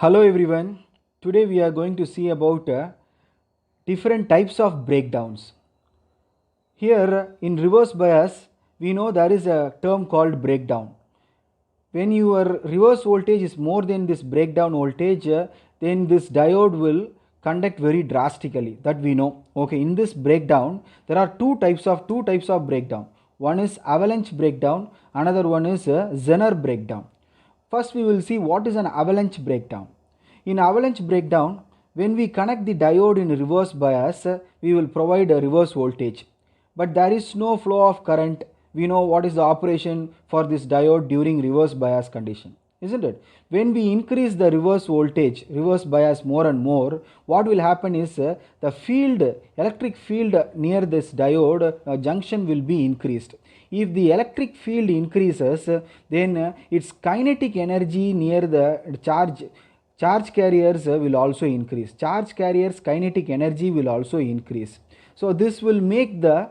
Hello everyone. Today we are going to see about different types of breakdowns. Here in reverse bias, we know there is a term called breakdown. When your reverse voltage is more than this breakdown voltage, then this diode will conduct very drastically. That we know. Okay, in this breakdown, there are two types of breakdown. One is avalanche breakdown. Another one is Zener breakdown. First, we will see what is an avalanche breakdown. In avalanche breakdown, when we connect the diode in reverse bias, we will provide a reverse voltage. But there is no flow of current. We know what is the operation for this diode during reverse bias condition, isn't it? When we increase the reverse voltage, reverse bias more and more, what will happen is the field, electric field near this diode junction will be increased. If the electric field increases, then its kinetic energy near the charge carriers will also increase. Charge carriers kinetic energy will also increase. So this will make the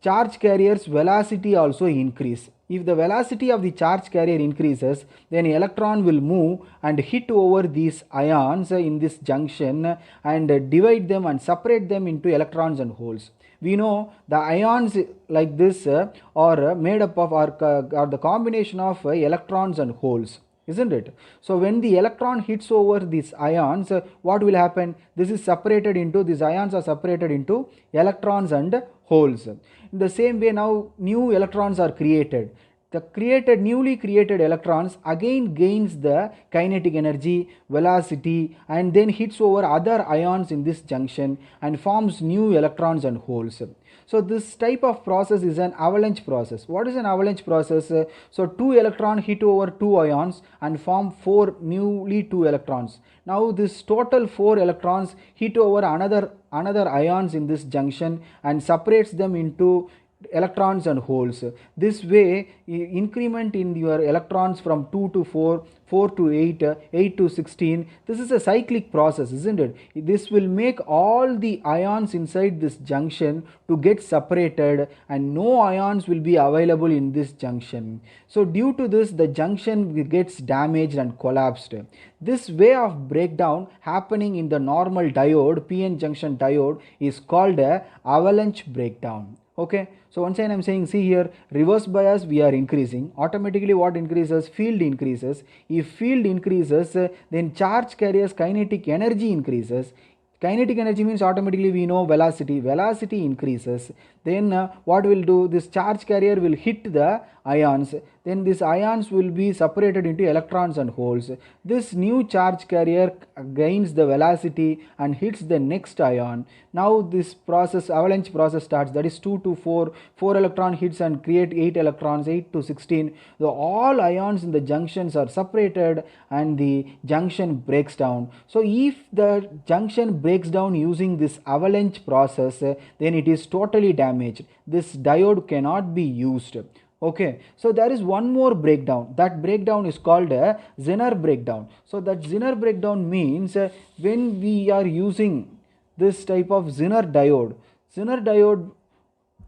charge carrier's velocity also increase. If the velocity of the charge carrier increases, then electron will move and hit over these ions in this junction and divide them and separate them into electrons and holes. We know the ions like this are made up of are the combination of electrons and holes, isn't it? So when the electron hits over these ions, what will happen? These ions are separated into electrons and holes. In the same way, now new electrons are created. The newly created electrons again gains the kinetic energy, velocity, and then hits over other ions in this junction and forms new electrons and holes. So this type of process is an avalanche process. What is an avalanche process? So two electrons hit over two ions and form four newly two electrons. Now this total four electrons hit over another ions in this junction and separates them into electrons and holes. This way, increment in your electrons from 2 to 4, 4 to 8, 8 to 16. This is a cyclic process, isn't it? This will make all the ions inside this junction to get separated and no ions will be available in this junction. So due to this, the junction gets damaged and collapsed. This way of breakdown happening in the normal diode, PN junction diode, is called a avalanche breakdown. Okay, so once again I'm saying, see here, reverse bias we are increasing, automatically what increases? Field increases. If field increases, then charge carriers kinetic energy increases. Kinetic energy means automatically we know velocity increases. Then what will do? This charge carrier will hit the ions, then these ions will be separated into electrons and holes. This new charge carrier gains the velocity and hits the next ion. Now this process, avalanche process, starts. That is 2 to 4, 4 electron hits and create 8 electrons, 8 to 16. So all ions in the junctions are separated and the junction breaks down. So if the junction breaks down using this avalanche process, then it is totally damaged. This diode cannot be used. Okay, so there is one more breakdown. That breakdown is called a Zener breakdown. So that Zener breakdown means when we are using this type of Zener diode,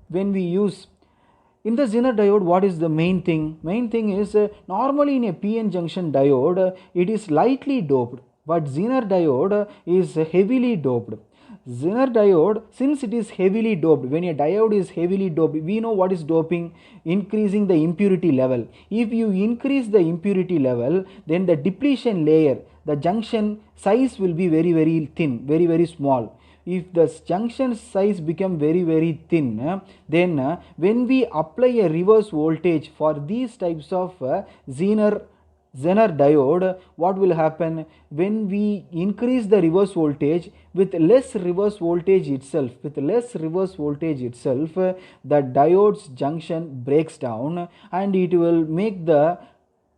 when we use in the Zener diode, what is the main thing? Main thing is normally in a PN junction diode, it is lightly doped, but Zener diode is heavily doped. Zener diode, since it is heavily doped, when a diode is heavily doped, we know what is doping? Increasing the impurity level. If you increase the impurity level, then the depletion layer, the junction size will be very thin, very small. If the junction size become very thin, then when we apply a reverse voltage for these types of Zener diode, what will happen? When we increase the reverse voltage, with less reverse voltage itself, the diode's junction breaks down and it will make the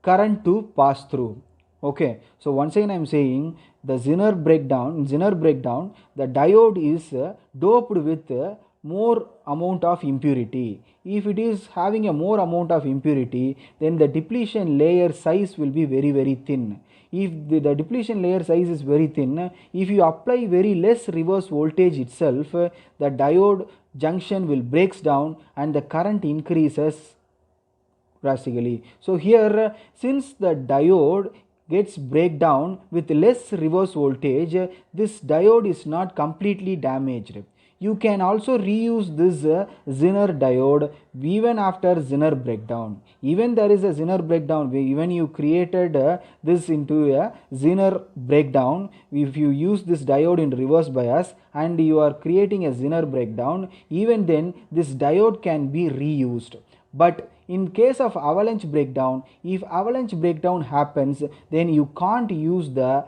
current to pass through. Okay, so once again I'm saying, the Zener breakdown, the diode is doped with more amount of impurity. If it is having a more amount of impurity, then the depletion layer size will be very thin. If the depletion layer size is very thin, if you apply very less reverse voltage itself, the diode junction will breaks down and the current increases drastically. So here, since the diode gets breakdown with less reverse voltage, this diode is not completely damaged. You can also reuse this Zener diode even after Zener breakdown. Even there is a Zener breakdown, even you created this into a Zener breakdown, if you use this diode in reverse bias and you are creating a Zener breakdown, even then this diode can be reused. But in case of avalanche breakdown, if avalanche breakdown happens, then you can't use the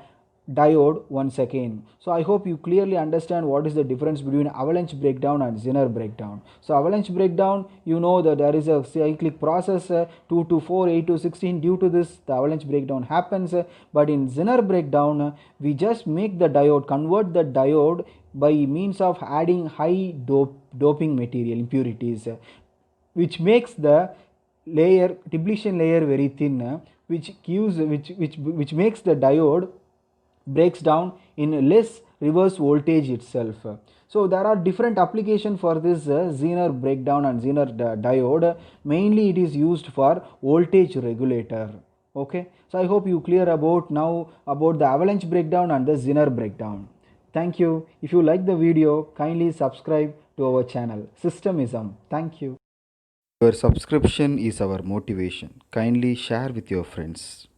diode once again. So I hope you clearly understand what is the difference between avalanche breakdown and Zener breakdown. So avalanche breakdown, you know that there is a cyclic process 2 to 4, 8 to 16. Due to this, the avalanche breakdown happens. But in Zener breakdown, we just make the diode, convert the diode by means of adding high doping material impurities, which makes the layer depletion layer very thin, which makes the diode breaks down in less reverse voltage itself. So there are different applications for this Zener breakdown and Zener diode. Mainly it is used for voltage regulator. Okay, so I hope you clear about now about the avalanche breakdown and the Zener breakdown. Thank you. If you like the video, kindly subscribe to our channel Systemism. Thank you. Your subscription is our motivation. Kindly share with your friends.